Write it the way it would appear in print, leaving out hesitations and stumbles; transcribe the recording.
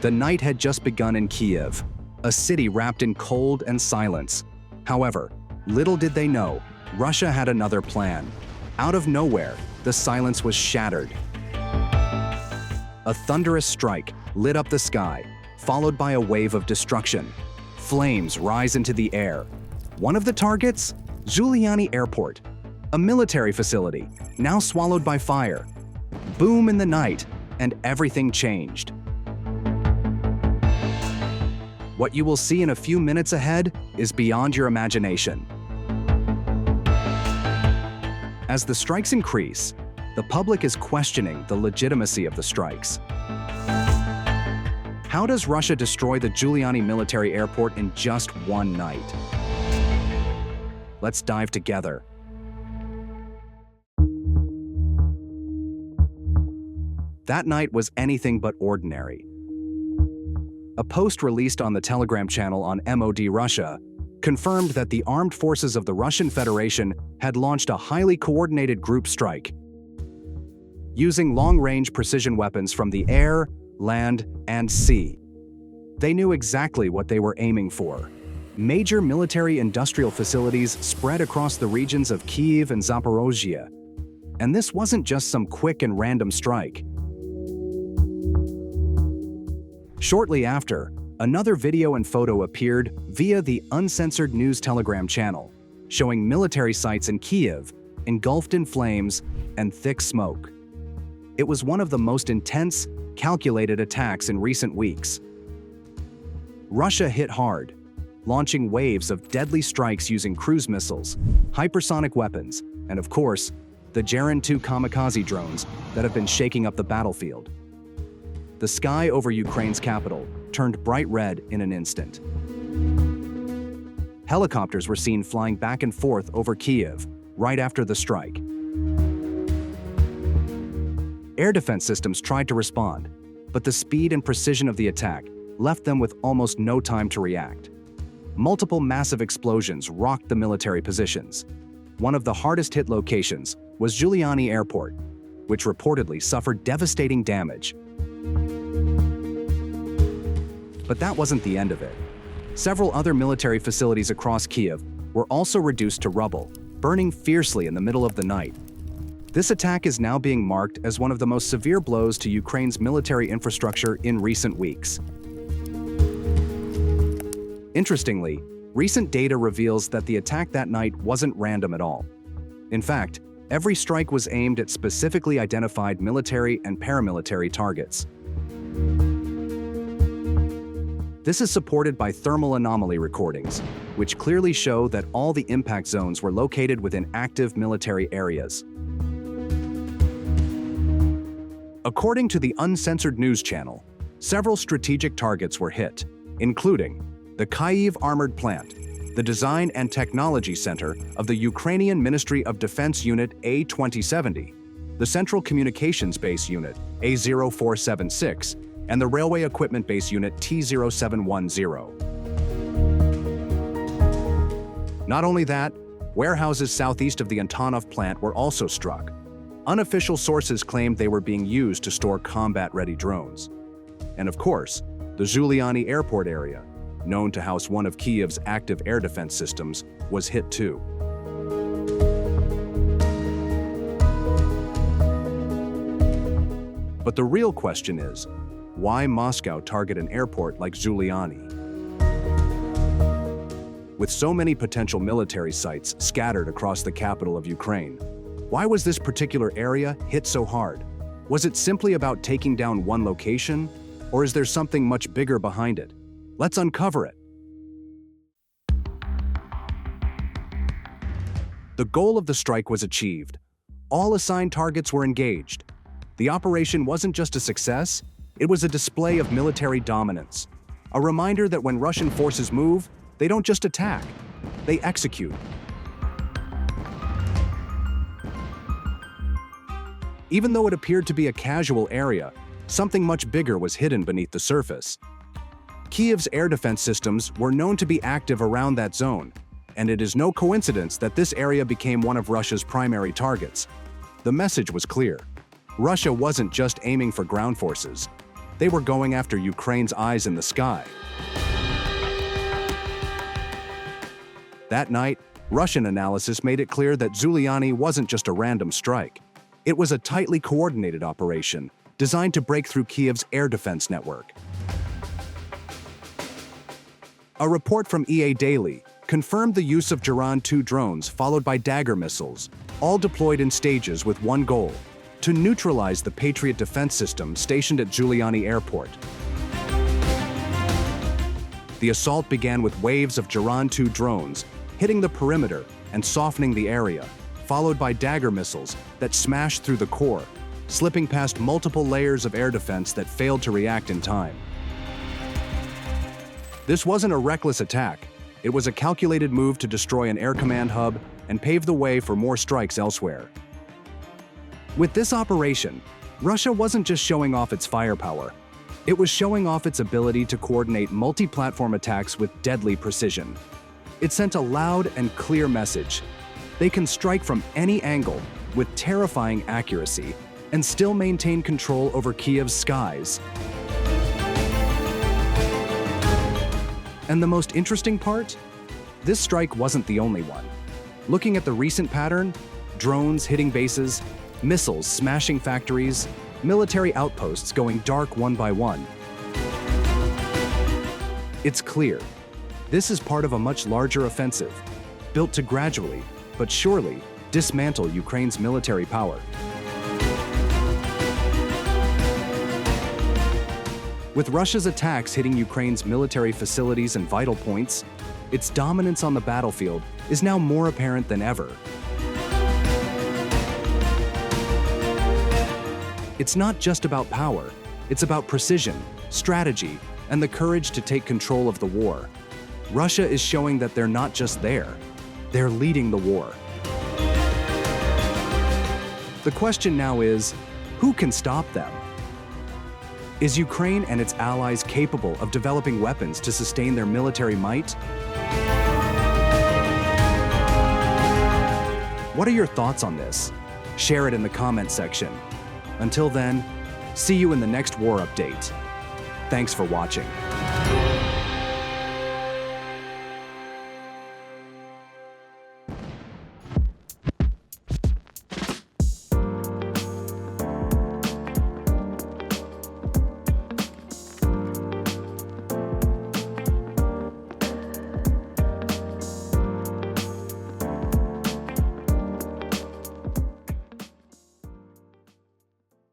The night had just begun in Kyiv, a city wrapped in cold and silence. However, little did they know, Russia had another plan. Out of nowhere, the silence was shattered. A thunderous strike lit up the sky, followed by a wave of destruction. Flames rise into the air. One of the targets? Zhuliany Airport, a military facility, now swallowed by fire. Boom in the night, and everything changed. What you will see in a few minutes ahead is beyond your imagination. As the strikes increase, the public is questioning the legitimacy of the strikes. How does Russia destroy the Zhuliany military airport in just one night? Let's dive together. That night was anything but ordinary. A post released on the Telegram channel on MOD Russia confirmed that the armed forces of the Russian Federation had launched a highly coordinated group strike, using long-range precision weapons from the air, land, and sea. They knew exactly what they were aiming for. Major military-industrial facilities spread across the regions of Kyiv and Zaporozhye. And this wasn't just some quick and random strike. Shortly after, another video and photo appeared via the Uncensored News Telegram channel, showing military sites in Kyiv engulfed in flames and thick smoke. It was one of the most intense, calculated attacks in recent weeks. Russia hit hard, launching waves of deadly strikes using cruise missiles, hypersonic weapons, and of course, the Zhuliany 2 kamikaze drones that have been shaking up the battlefield. The sky over Ukraine's capital turned bright red in an instant. Helicopters were seen flying back and forth over Kyiv right after the strike. Air defense systems tried to respond, but the speed and precision of the attack left them with almost no time to react. Multiple massive explosions rocked the military positions. One of the hardest-hit locations was Zhuliany Airport, which reportedly suffered devastating damage. But that wasn't the end of it. Several other military facilities across Kyiv were also reduced to rubble, burning fiercely in the middle of the night. This attack is now being marked as one of the most severe blows to Ukraine's military infrastructure in recent weeks. Interestingly, recent data reveals that the attack that night wasn't random at all. In fact, every strike was aimed at specifically identified military and paramilitary targets. This is supported by thermal anomaly recordings, which clearly show that all the impact zones were located within active military areas. According to the Uncensored News channel, several strategic targets were hit, including the Kyiv Armored Plant, the Design and Technology Center of the Ukrainian Ministry of Defense Unit A-2070, the Central Communications Base Unit A-0476, and the Railway Equipment Base Unit T-0710. Not only that, warehouses southeast of the Antonov plant were also struck. Unofficial sources claimed they were being used to store combat-ready drones. And of course, the Zhuliany Airport area, known to house one of Kyiv's active air defense systems, was hit too. But the real question is, why Moscow target an airport like Zhuliany? With so many potential military sites scattered across the capital of Ukraine, why was this particular area hit so hard? Was it simply about taking down one location, or is there something much bigger behind it? Let's uncover it. The goal of the strike was achieved. All assigned targets were engaged. The operation wasn't just a success, it was a display of military dominance. A reminder that when Russian forces move, they don't just attack, they execute. Even though it appeared to be a casual area, something much bigger was hidden beneath the surface. Kyiv's air defense systems were known to be active around that zone, and it is no coincidence that this area became one of Russia's primary targets. The message was clear. Russia wasn't just aiming for ground forces. They were going after Ukraine's eyes in the sky. That night, Russian analysis made it clear that Zhuliany wasn't just a random strike. It was a tightly coordinated operation designed to break through Kyiv's air defense network. A report from EA Daily confirmed the use of Zhuliany drones followed by Dagger missiles, all deployed in stages with one goal: to neutralize the Patriot defense system stationed at Zhuliany Airport. The assault began with waves of Zhuliany drones hitting the perimeter and softening the area, followed by Dagger missiles that smashed through the core, slipping past multiple layers of air defense that failed to react in time. This wasn't a reckless attack. It was a calculated move to destroy an air command hub and pave the way for more strikes elsewhere. With this operation, Russia wasn't just showing off its firepower. It was showing off its ability to coordinate multi-platform attacks with deadly precision. It sent a loud and clear message. They can strike from any angle with terrifying accuracy and still maintain control over Kyiv's skies. And the most interesting part? This strike wasn't the only one. Looking at the recent pattern, drones hitting bases, missiles smashing factories, military outposts going dark one by one. It's clear. This is part of a much larger offensive, built to gradually, but surely, dismantle Ukraine's military power. With Russia's attacks hitting Ukraine's military facilities and vital points, its dominance on the battlefield is now more apparent than ever. It's not just about power, it's about precision, strategy, and the courage to take control of the war. Russia is showing that they're not just there, they're leading the war. The question now is, who can stop them? Is Ukraine and its allies capable of developing weapons to sustain their military might? What are your thoughts on this? Share it in the comment section. Until then, see you in the next war update. Thanks for watching.